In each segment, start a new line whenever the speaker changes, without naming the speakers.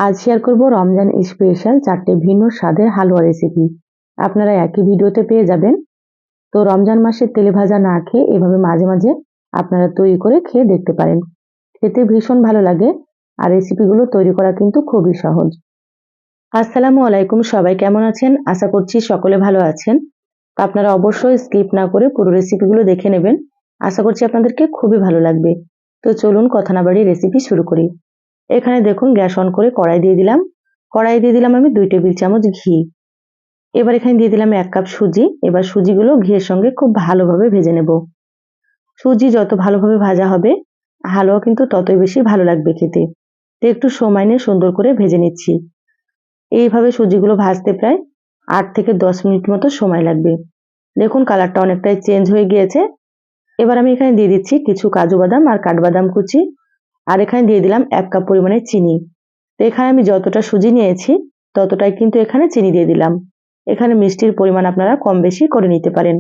আজ শেয়ার করব রমজান স্পেশাল 4টে ভিন্ন স্বাদের হালুয়া রেসিপি। আপনারা একই ভিডিওতে পেয়ে যাবেন। তো রমজান মাসে তেলে ভাজা না খেয়ে এভাবে মাঝে মাঝে আপনারা তৈরি করে খেয়ে দেখতে পারেন। খেতে ভীষণ ভালো লাগে আর রেসিপিগুলো তৈরি করা কিন্তু খুবই সহজ। আসসালামু আলাইকুম, সবাই কেমন আছেন? আশা করছি সকলে ভালো আছেন। তো আপনারা অবশ্যই স্কিপ না করে পুরো রেসিপিগুলো দেখে নেবেন। আশা করছি আপনাদেরকে খুবই ভালো লাগবে। তো চলুন কথা না বাড়িয়ে রেসিপি শুরু করি। এখানে দেখুন গ্যাস অন করে কড়াই দিয়ে দিলাম। কড়াই দিয়ে দিলাম আমি 2 টেবিল চামচ ঘি। এবার এখানে দিয়ে দিলাম 1 কাপ সুজি। এবার সুজিগুলো ঘিয়ের সঙ্গে খুব ভালোভাবে ভেজে নেব। সুজি যত ভালোভাবে ভাজা হবে হালুয়া কিন্তু ততই বেশি ভালো লাগবে খেতে। তো একটু সময় নিয়ে সুন্দর করে ভেজে নিচ্ছি। এইভাবে সুজিগুলো ভাজতে প্রায় 8 থেকে 10 মিনিট মতো সময় লাগবে। দেখুন কালারটা অনেকটাই চেঞ্জ হয়ে গিয়েছে। এবার আমি এখানে দিয়ে দিচ্ছি কিছু কাজু বাদাম আর কাঠবাদাম কুচি। আর এখানে দিয়ে দিলাম 1 কাপ পরিমাণে চিনি। তো এখানে আমি যতটা সুজি নিয়েছি ততটাই কিন্তু এখানে চিনি দিয়ে দিলাম। এখানে মিষ্টির পরিমাণ আপনারা কম বেশি করে নিতে পারেন।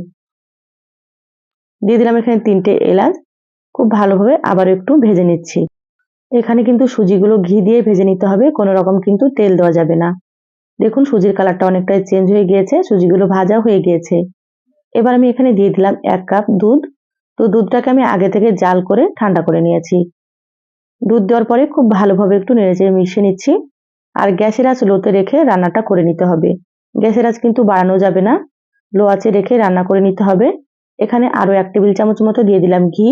দিয়ে দিলাম এখানে 3টে এলাচ। খুব ভালোভাবে আবার একটু ভেজে নিচ্ছি। এখানে কিন্তু সুজিগুলো ঘি দিয়ে ভেজে নিতে হবে, কোনো রকম কিন্তু তেল দেওয়া যাবে না। দেখুন সুজির কালারটা অনেকটাই চেঞ্জ হয়ে গিয়েছে, সুজিগুলো ভাজা হয়ে গিয়েছে। এবার আমি এখানে দিয়ে দিলাম 1 কাপ দুধ। তো দুধটাকে আমি আগে থেকে জাল করে ঠান্ডা করে নিয়েছি। দুধ দেওয়ার পরে খুব ভালোভাবে একটু নেড়েচেড়ে মিশিয়ে নিচ্ছি। আর গ্যাসের আঁচ লোতে রেখে রান্নাটা করে নিতে হবে। গ্যাসের আঁচ কিন্তু বাড়ানো যাবে না, লো আঁচে রেখে রান্না করে নিতে হবে। এখানে আরো 1 টেবিল চামচ মতো দিয়ে দিলাম ঘি।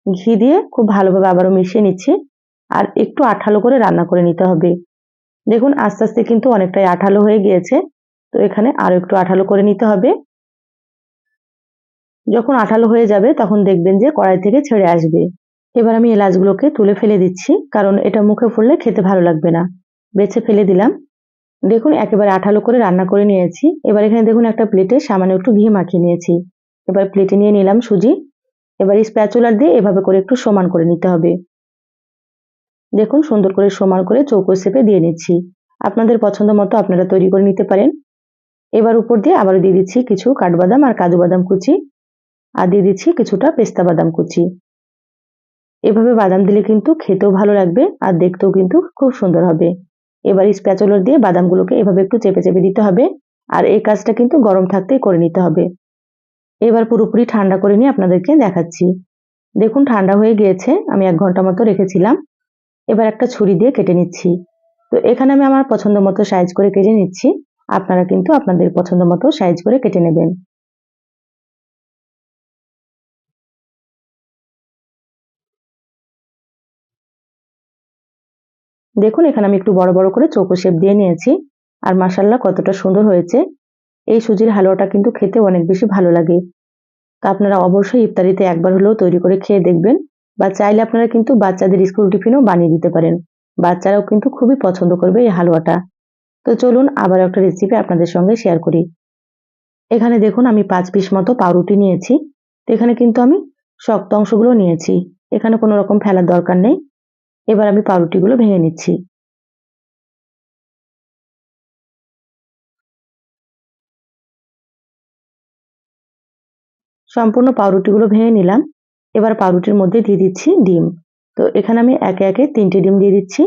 ঘি দিয়ে খুব ভালোভাবে আবারও মিশিয়ে নিচ্ছি। আর একটু আঠালো করে রান্না করে নিতে হবে। দেখুন আস্তে আস্তে কিন্তু অনেকটাই আঠালো হয়ে গিয়েছে। তো এখানে আরো একটু আঠালো করে নিতে হবে। যখন আঠালো হয়ে যাবে তখন দেখবেন যে কড়াই থেকে ছেড়ে আসবে। এবার আমি এলাচগুলোকে তুলে ফেলে দিচ্ছি, কারণ এটা মুখে পড়লে খেতে ভালো লাগবে না। বেছে ফেলে দিলাম। দেখুন একেবারে আঠালো করে রান্না করে নিয়েছি। এবার এখানে দেখুন একটা প্লেটে সামান্য একটু ঘি মাখিয়ে নিয়েছি। এবার প্লেটে নিয়ে নিলাম সুজি। এবার স্প্যাচুলার দিয়ে এভাবে করে একটু সমান করে নিতে হবে। দেখুন সুন্দর করে সমান করে চৌকো শেপে দিয়ে নিচ্ছি। আপনাদের পছন্দ মতো আপনারা তৈরি করে নিতে পারেন। এবার উপর দিয়ে আবারও দিয়ে দিচ্ছি কিছু কাঠবাদাম আর কাজু বাদাম কুচি। আর দিয়ে দিচ্ছি কিছুটা পেস্তা বাদাম কুচি। এভাবে বাদাম দিলে কিন্তু খেতেও ভালো লাগবে আর দেখতেও কিন্তু খুব সুন্দর হবে। এবার স্প্যাচুলার দিয়ে বাদামগুলোকে এভাবে একটু চেপে চেপে দিতে হবে। আর এই কাজটা কিন্তু গরম থাকতেই করে নিতে হবে। এবার পুরোপুরি ঠান্ডা করে নিয়ে আপনাদেরকে দেখাচ্ছি। দেখুন ঠান্ডা হয়ে গিয়েছে, আমি 1 ঘন্টা মতো রেখেছিলাম। এবার একটা ছুরি দিয়ে কেটে নিচ্ছি। তো এখানে আমি আমার পছন্দ মতো সাইজ করে কেটে নিচ্ছি। আপনারা কিন্তু আপনাদের পছন্দ মতো সাইজ করে কেটে নেবেন। দেখুন এখানে আমি একটু বড় বড় করে চৌকো শেপ দিয়ে নিয়েছি। আর মাশাআল্লাহ কতটা সুন্দর হয়েছে। এই সুজির হালুয়াটা কিন্তু খেতে অনেক বেশি ভালো লাগে। তো আপনারা অবশ্যই ইফতারিতে একবার হলেও তৈরি করে খেয়ে দেখবেন। বা চাইলে আপনারা কিন্তু বাচ্চাদের স্কুল টিফিনও বানিয়ে দিতে পারেন। বাচ্চারাও কিন্তু খুবই পছন্দ করবে এই হালুয়াটা। তো চলুন আবার একটা রেসিপি আপনাদের সঙ্গে শেয়ার করি। এখানে দেখুন আমি 5 পিস মতো পাউরুটি নিয়েছি। তো এখানে কিন্তু আমি শক্ত অংশগুলো নিয়েছি। এখানে কোনো রকম ফেলার দরকার নেই। এবার আমি পাউরুটিগুলো ভেঙে নিচ্ছি। সম্পূর্ণ পাউরুটিগুলো ভেঙে নিলাম। এবার পাউরুটির মধ্যে দিয়ে দিচ্ছি ডিম। তো এখানে আমি একে একে 3টে ডিম দিয়ে দিচ্ছি।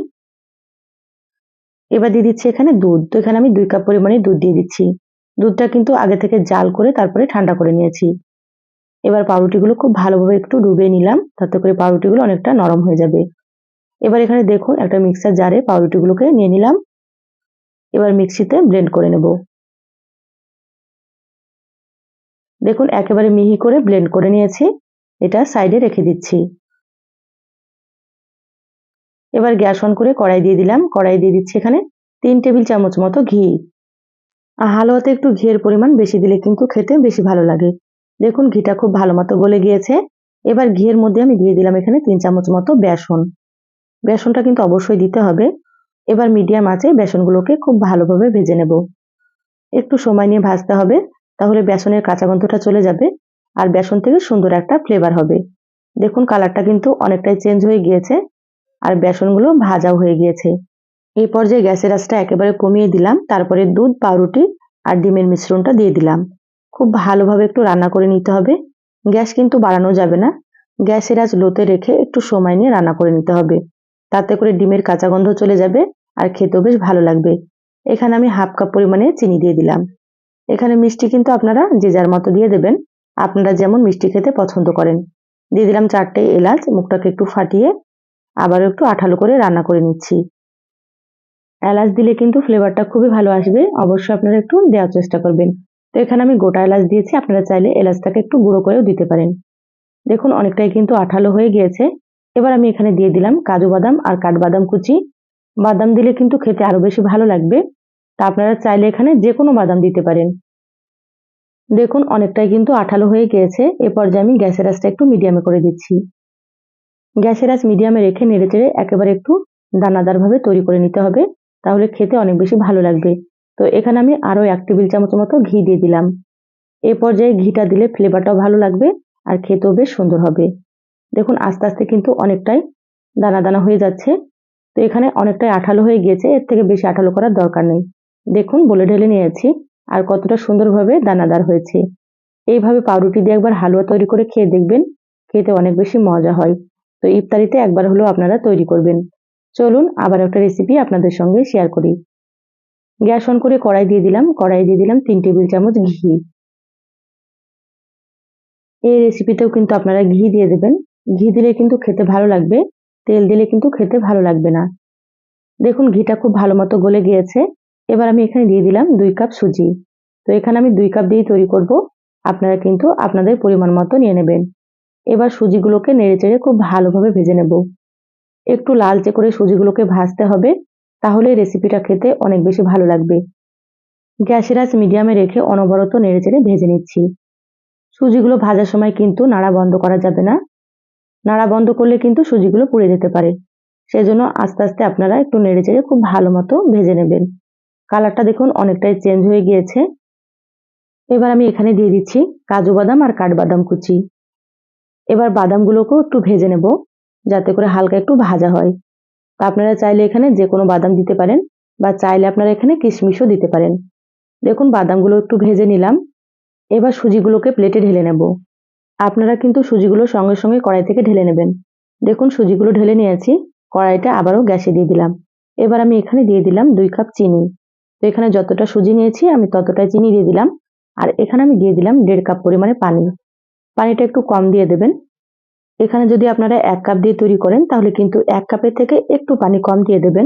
এবার দিয়ে দিচ্ছি এখানে দুধ। তো এখানে আমি 2 কাপ পরিমাণে দুধ দিয়ে দিচ্ছি। দুধটা কিন্তু আগে থেকে জাল করে তারপরে ঠান্ডা করে নিয়েছি। এবার পাউরুটিগুলো খুব ভালোভাবে একটু ডুবিয়ে নিলাম, তাতে করে পাউরুটিগুলো অনেকটা নরম হয়ে যাবে। এবার এখানে দেখুন একটা মিক্সার জারে পাউরুটিগুলোকে নিয়ে নিলাম। এবার মিক্সিতে ব্লেন্ড করে নেব। দেখুন একেবারে মিহি করে ব্লেন্ড করে নিয়েছি। এটা সাইডে রেখে দিচ্ছি। এবার গ্যাস অন করে কড়াই দিয়ে দিলাম। কড়াই দিয়ে দিচ্ছি এখানে 3 টেবিল চামচ মতো ঘি। হালুয়াতে একটু ঘিয়ের পরিমাণ বেশি দিলে কিন্তু খেতে বেশি ভালো লাগে। দেখুন ঘিটা খুব ভালো মতো গলে গিয়েছে। এবার ঘিয়ের মধ্যে আমি দিয়ে দিলাম এখানে 3 চামচ মতো বেসন। বেসনটা কিন্তু অবশ্যই দিতে হবে। এবার মিডিয়াম আঁচে বেসনগুলোকে খুব ভালোভাবে ভেজে নেব। একটু সময় নিয়ে ভাজতে হবে, তাহলে বেসনের কাঁচা গন্ধটা চলে যাবে আর বেসন থেকে সুন্দর একটা ফ্লেভার হবে। দেখুন কালারটা কিন্তু অনেকটাই চেঞ্জ হয়ে গিয়েছে আর বেসনগুলো ভাজাও হয়ে গিয়েছে। এই পর্যায়ে গ্যাসের আঁচটা একেবারে কমিয়ে দিলাম। তারপরে দুধ, পাউরুটি আর ডিমের মিশ্রণটা দিয়ে দিলাম। খুব ভালোভাবে একটু রান্না করে নিতে হবে। গ্যাস কিন্তু বাড়ানো যাবে না। গ্যাসের আঁচ লোতে রেখে একটু সময় নিয়ে রান্না করে নিতে হবে। তাতে করে ডিমের কাঁচা গন্ধ চলে যাবে আর খেতেও বেশ ভালো লাগবে। এখানে আমি হাফ কাপ পরিমাণে চিনি দিয়ে দিলাম। এখানে মিষ্টি কিন্তু আপনারা যে যার মতো দিয়ে দেবেন, আপনারা যেমন মিষ্টি খেতে পছন্দ করেন। দিয়ে দিলাম 4টে এলাচ, মুখটাকে একটু ফাটিয়ে আবারও একটু আঠালো করে রান্না করে নিচ্ছি। এলাচ দিলে কিন্তু ফ্লেভারটা খুবই ভালো আসবে, অবশ্যই আপনারা একটু দেওয়ার চেষ্টা করবেন। তো এখানে আমি গোটা এলাচ দিয়েছি, আপনারা চাইলে এলাচটাকে একটু গুঁড়ো করেও দিতে পারেন। দেখুন অনেকটাই কিন্তু আঠালো হয়ে গিয়েছে। এবার আমি এখানে দিয়ে দিলাম কাজু বাদাম আর কাঠবাদাম কুচি। বাদাম দিলে কিন্তু খেতে আরো বেশি ভালো লাগবে, তা আপনারা চাইলে এখানে যে কোনো বাদাম দিতে পারেন। দেখুন অনেকটাই কিন্তু আঠালো হয়ে গিয়েছে। এ পর্যায়ে আমি গ্যাসের আঁচটা একটু মিডিয়ামে করে দিচ্ছি। গ্যাসের আঁচ মিডিয়ামে রেখে নেড়েচেড়ে একেবারে একটু দানাদার ভাবে তৈরি করে নিতে হবে, তাহলে খেতে অনেক বেশি ভালো লাগবে। তো এখানে আমি আরো 1 টেবিল চামচ মতো ঘি দিয়ে দিলাম। এই পর্যায়ে ঘিটা দিলে ফ্লেভারটাও ভালো লাগবে আর খেতেও বেশ সুন্দর হবে। দেখুন আস্তে আস্তে কিন্তু অনেকটাই দানা দানা হয়ে যাচ্ছে। তো এখানে অনেকটাই আঠালো হয়ে গিয়েছে, এর থেকে বেশি আঠালো করার দরকার নেই। দেখুন বলে ঢেলে নিয়েছি আর কতটা সুন্দরভাবে দানাদার হয়েছে। এইভাবে পাউরুটি দিয়ে একবার হালুয়া তৈরি করে খেয়ে দেখবেন, খেতে অনেক বেশি মজা হয়। তো ইফতারিতে একবার হলেও আপনারা তৈরি করবেন। চলুন আবার একটা রেসিপি আপনাদের সঙ্গে শেয়ার করি। গ্যাস অন করে কড়াই দিয়ে দিলাম, কড়াই দিয়ে দিলাম 3 টেবিল চামচ ঘি। এই রেসিপিতেও কিন্তু আপনারা ঘি দিয়ে দেবেন। ঘি দিলে কিন্তু খেতে ভালো লাগবে, তেল দিলে কিন্তু খেতে ভালো লাগবে না। দেখুন ঘিটা খুব ভালো মতো গলে গিয়েছে। এবার আমি এখানে দিয়ে দিলাম 2 কাপ সুজি। তো এখানে আমি 2 কাপ দিয়ে তৈরি করব, আপনারা কিন্তু আপনাদের পরিমাণ মতো নিয়ে নেবেন। এবার সুজিগুলোকে নেড়েচেড়ে খুব ভালোভাবে ভেজে নেব। একটু লালচে করে সুজিগুলোকে ভাজতে হবে, তাহলে রেসিপিটা খেতে অনেক বেশি ভালো লাগবে। গ্যাসের আঁচ মিডিয়ামে রেখে অনবরত নেড়েচেড়ে ভেজে নিচ্ছি। সুজিগুলো ভাজার সময় কিন্তু নাড়া বন্ধ করা যাবে না, নাড়া বন্ধ করলে কিন্তু সুজিগুলো পুড়ে যেতে পারে। সেজন্য আস্তে আস্তে আপনারা একটু নেড়েচেড়ে খুব ভালো মতো ভেজে নেবেন। কালারটা দেখুন অনেকটাই চেঞ্জ হয়ে গিয়েছে। এবার আমি এখানে দিয়ে দিচ্ছি কাজু বাদাম আর কাঠবাদাম কুচি। এবার বাদামগুলোকেও একটু ভেজে নেব, যাতে করে হালকা একটু ভাজা হয়। তা আপনারা চাইলে এখানে যে কোনো বাদাম দিতে পারেন, বা চাইলে আপনারা এখানে কিশমিশও দিতে পারেন। দেখুন বাদামগুলো একটু ভেজে নিলাম। এবার সুজিগুলোকে প্লেটে ঢেলে নেব। আপনারা কিন্তু সুজিগুলো সঙ্গে সঙ্গে কড়াই থেকে ঢেলে নেবেন। দেখুন সুজিগুলো ঢেলে নিয়েছি, কড়াইটা আবারও গ্যাসে দিয়ে দিলাম। এবার আমি এখানে দিয়ে দিলাম 2 কাপ চিনি। তো এখানে যতটা সুজি নিয়েছি আমি ততটাই চিনি দিয়ে দিলাম। আর এখানে আমি দিয়ে দিলাম 1.5 কাপ পরিমাণে পানি। পানিটা একটু কম দিয়ে দেবেন। এখানে যদি আপনারা 1 কাপ দিয়ে তৈরি করেন, তাহলে কিন্তু 1 কাপের থেকে একটু পানি কম দিয়ে দেবেন,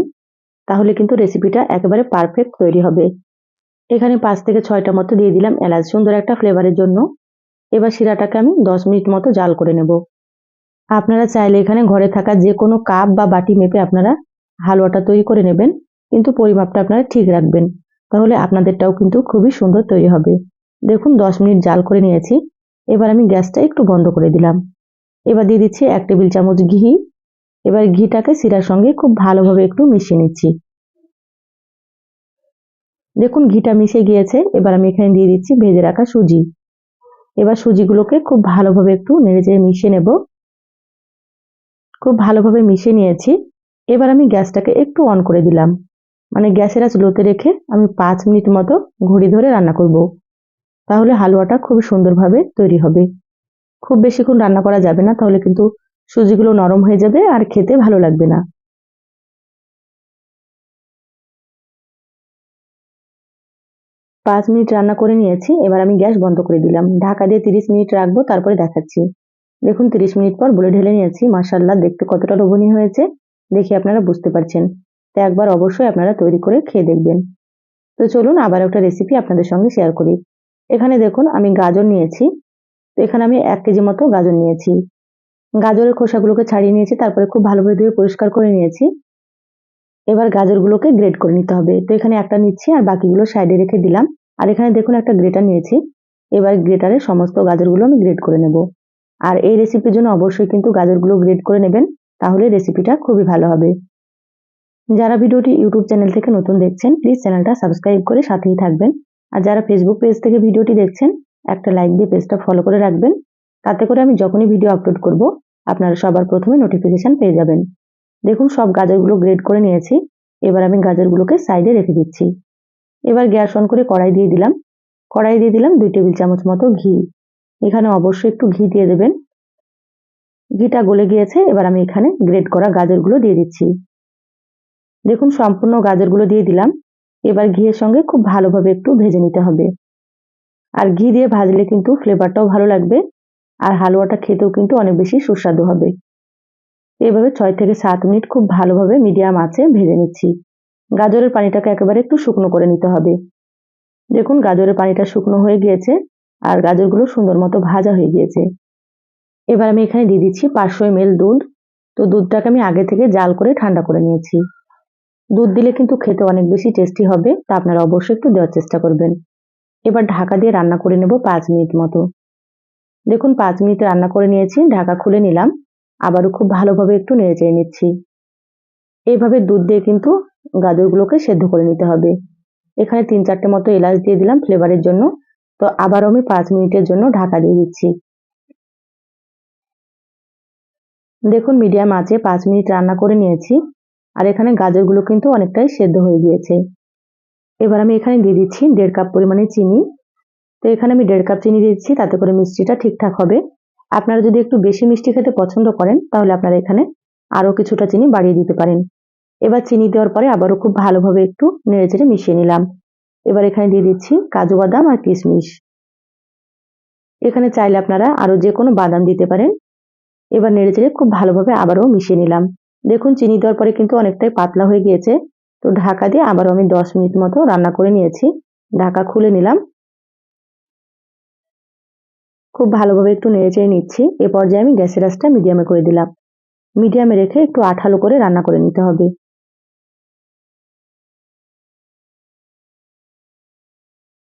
তাহলে কিন্তু রেসিপিটা একেবারে পারফেক্ট তৈরি হবে। এখানে 5 থেকে 6টা মতো দিয়ে দিলাম এলাচ, সুন্দর একটা ফ্লেভারের জন্য। এবার শিরাটাকে আমি 10 মিনিট মতো জাল করে নেব। আপনারা চাইলে এখানে ঘরে থাকা যে কোনো কাপ বা বাটি মেপে আপনারা হালুয়াটা তৈরি করে নেবেন, কিন্তু পরিমাপটা আপনারা ঠিক রাখবেন, তাহলে আপনাদেরটাও কিন্তু খুবই সুন্দর তৈরি হবে। দেখুন 10 মিনিট জাল করে নিয়েছি। এবার আমি গ্যাসটা একটু বন্ধ করে দিলাম। এবার দিয়ে দিচ্ছি 1 টেবিল চামচ ঘি। এবার ঘিটাকে শিরার সঙ্গে খুব ভালোভাবে একটু মিশিয়ে নিচ্ছি। দেখুন ঘিটা মিশে গিয়েছে। এবার আমি এখানে দিয়ে দিচ্ছি ভেজে রাখা সুজি। এবার সুজিগুলোকে খুব ভালোভাবে একটু নেড়েচেড়ে মিশিয়ে নেব। খুব ভালোভাবে মিশিয়ে নিয়েছি। এবার আমি গ্যাসটাকে একটু অন করে দিলাম, মানে গ্যাসের আঁচ লোতে রেখে আমি 5 মিনিট মতো ঘড়ি ধরে রান্না করব। তাহলে হালুয়াটা খুব সুন্দরভাবে তৈরি হবে। খুব বেশিক্ষণ রান্না করা যাবে না, তাহলে কিন্তু সুজিগুলো নরম হয়ে যাবে আর খেতে ভালো লাগবে না। 5 মিনিট রান্না করে নিয়েছি। এবার আমি গ্যাস বন্ধ করে দিলাম। ঢাকা দিয়ে 30 মিনিট রাখবো, তারপরে দেখাচ্ছি। দেখুন 30 মিনিট পর বলে ঢেলে নিয়েছি। মাশাআল্লাহ দেখতে কতটা লোভনীয় হয়েছে, দেখে আপনারা বুঝতে পারছেন। তো একবার অবশ্যই আপনারা তৈরি করে খেয়ে দেখবেন। তো চলুন আবার একটা রেসিপি আপনাদের সঙ্গে শেয়ার করি। এখানে দেখুন আমি গাজর নিয়েছি। তো এখানে আমি 1 কেজি মতো গাজর নিয়েছি। গাজরের খোসাগুলোকে ছাড়িয়ে নিয়েছি, তারপরে খুব ভালোভাবে ধুয়ে পরিষ্কার করে নিয়েছি। এবার গাজরগুলোকে গ্রেট করে নিতে হবে। তো এখানে একটা নিচ্ছি আর বাকিগুলো সাইডে রেখে দিলাম। আর এখানে দেখুন একটা গ্রেটার নিয়েছি। এবার গ্রেটারে সমস্ত গাজরগুলো আমি গ্রেট করে নেব। আর এই রেসিপির জন্য অবশ্যই কিন্তু গাজরগুলো গ্রেট করে নেবেন, তাহলে রেসিপিটা খুবই ভালো হবে। যারা ভিডিওটি ইউটিউব চ্যানেল থেকে নতুন দেখছেন, প্লিজ চ্যানেলটা সাবস্ক্রাইব করে সাথেই থাকবেন। আর যারা ফেসবুক পেজ থেকে ভিডিওটি দেখছেন, একটা লাইক দিয়ে পেজটা ফলো করে রাখবেন। তাতে করে আমি যখনই ভিডিও আপলোড করব, আপনারা সবার প্রথমে নোটিফিকেশন পেয়ে যাবেন। দেখুন সব গাজরগুলো গ্রেট করে নিয়েছি। এবার আমি গাজরগুলোকে সাইডে রেখে দিচ্ছি। এবার গ্যাস অন করে কড়াই দিয়ে দিলাম। কড়াই দিয়ে দিলাম 2 টেবিল চামচ মতো ঘি। এখানে অবশ্যই একটু ঘি দিয়ে দেবেন। ঘিটা গলে গিয়েছে। এবার আমি এখানে গ্রেট করা গাজরগুলো দিয়ে দিচ্ছি। দেখুন সম্পূর্ণ গাজরগুলো দিয়ে দিলাম। এবার ঘিয়ের সঙ্গে খুব ভালোভাবে একটু ভেজে নিতে হবে। আর ঘি দিয়ে ভাজলে কিন্তু ফ্লেভারটাও ভালো লাগবে, আর হালুয়াটা খেতেও কিন্তু অনেক বেশি সুস্বাদু হবে। এভাবে 6 থেকে 7 মিনিট খুব ভালোভাবে মিডিয়াম আঁচে ভেজে নিচ্ছি। গাজরের পানিটাকে একেবারে একটু শুকনো করে নিতে হবে। দেখুন গাজরের পানিটা শুকনো হয়ে গিয়েছে, আর গাজরগুলো সুন্দর মতো ভাজা হয়ে গিয়েছে। এবার আমি এখানে দিয়ে দিচ্ছি 500 ml দুধ। তো দুধটাকে আমি আগে থেকে জাল করে ঠান্ডা করে নিয়েছি। দুধ দিলে কিন্তু খেতে অনেক বেশি টেস্টি হবে, তা আপনারা অবশ্যই একটু দেওয়ার চেষ্টা করবেন। এবার ঢাকা দিয়ে রান্না করে নেব 5 মিনিট মতো। দেখুন 5 মিনিট রান্না করে নিয়েছি, ঢাকা খুলে নিলাম। আবারও খুব ভালোভাবে একটু নেড়েচেড়ে নিচ্ছি। এইভাবে দুধ দিয়ে কিন্তু গাজরগুলোকে সেদ্ধ করে নিতে হবে। এখানে 3-4টে মতো এলাচ দিয়ে দিলাম ফ্লেভারের জন্য। তো আবারও আমি 5 মিনিটের জন্য ঢাকা দিয়ে দিচ্ছি। দেখুন মিডিয়াম আঁচে 5 মিনিট রান্না করে নিয়েছি, আর এখানে গাজরগুলো কিন্তু অনেকটাই সেদ্ধ হয়ে গিয়েছে। এবার আমি এখানে দিয়ে দিচ্ছি 1.5 কাপ পরিমাণে চিনি। তো এখানে আমি 1.5 কাপ চিনি দিচ্ছি, তাতে করে মিষ্টিটা ঠিকঠাক হবে। আপনারা যদি একটু বেশি মিষ্টি খেতে পছন্দ করেন, তাহলে আপনারা এখানে আরও কিছুটা চিনি বাড়িয়ে দিতে পারেন। এবার চিনি দেওয়ার পরে আবারও খুব ভালোভাবে একটু নেড়েচেড়ে মিশিয়ে নিলাম। এবার এখানে দিয়ে দিচ্ছি কাজু বাদাম আর কিশমিশ। এখানে চাইলে আপনারা আরও যে কোনো বাদাম দিতে পারেন। এবার নেড়েচেড়ে খুব ভালোভাবে আবারও মিশিয়ে নিলাম। দেখুন চিনি দেওয়ার পরে কিন্তু অনেকটাই পাতলা হয়ে গিয়েছে। তো ঢাকা দিয়ে আবারও আমি 10 মিনিট মতো রান্না করে নিয়েছি। ঢাকা খুলে নিলাম। খুব ভালোভাবে একটু নেড়েচেড়ে নিচ্ছি। এ পর্যায়ে আমি গ্যাসের আঁচটা মিডিয়ামে করে দিলাম। মিডিয়ামে রেখে একটু আঠালো করে রান্না করে নিতে হবে।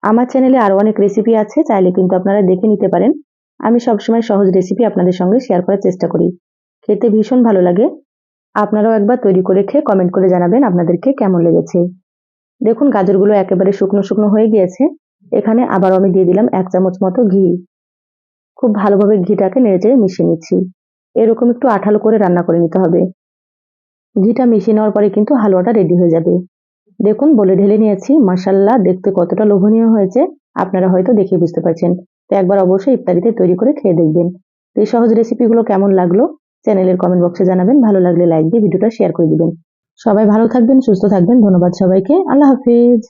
আমার চ্যানেলে আরও অনেক রেসিপি আছে, চাইলে কিন্তু আপনারা দেখে নিতে পারেন। আমি সবসময় সহজ রেসিপি আপনাদের সঙ্গে শেয়ার করার চেষ্টা করি। খেতে ভীষণ ভালো লাগে। আপনারাও একবার তৈরি করে খেয়ে কমেন্ট করে জানাবেন আপনাদেরকে কেমন লেগেছে। দেখুন গাজরগুলো একেবারে শুকনো শুকনো হয়ে গিয়েছে। এখানে আবারও আমি দিয়ে দিলাম 1 চামচ মতো ঘি। খুব ভালোভাবে ঘিটাকে নেড়েচেড়ে মিশিয়ে নিচ্ছি। এরকম একটু আঠালো করে রান্না করে নিতে হবে। ঘিটা মিশিয়ে নেওয়ার পরে কিন্তু হালুয়াটা রেডি হয়ে যাবে। দেখুন বলে ঢেলে নিয়েছি, মাশাআল্লাহ দেখতে কতটা লোভনীয় হয়েছে আপনারা হয়তো দেখে বুঝতে পারছেন। তো একবার অবশ্যই ইফতারিতে তৈরি করে খেয়ে দেখবেন। তো এই সহজ রেসিপিগুলো কেমন লাগলো চ্যানেলের কমেন্ট বক্সে জানাবেন। ভালো লাগলে লাইক দিয়ে ভিডিওটা শেয়ার করে দিবেন। সবাই ভালো থাকবেন, সুস্থ থাকবেন। ধন্যবাদ সবাইকে। আল্লাহ হাফিজ।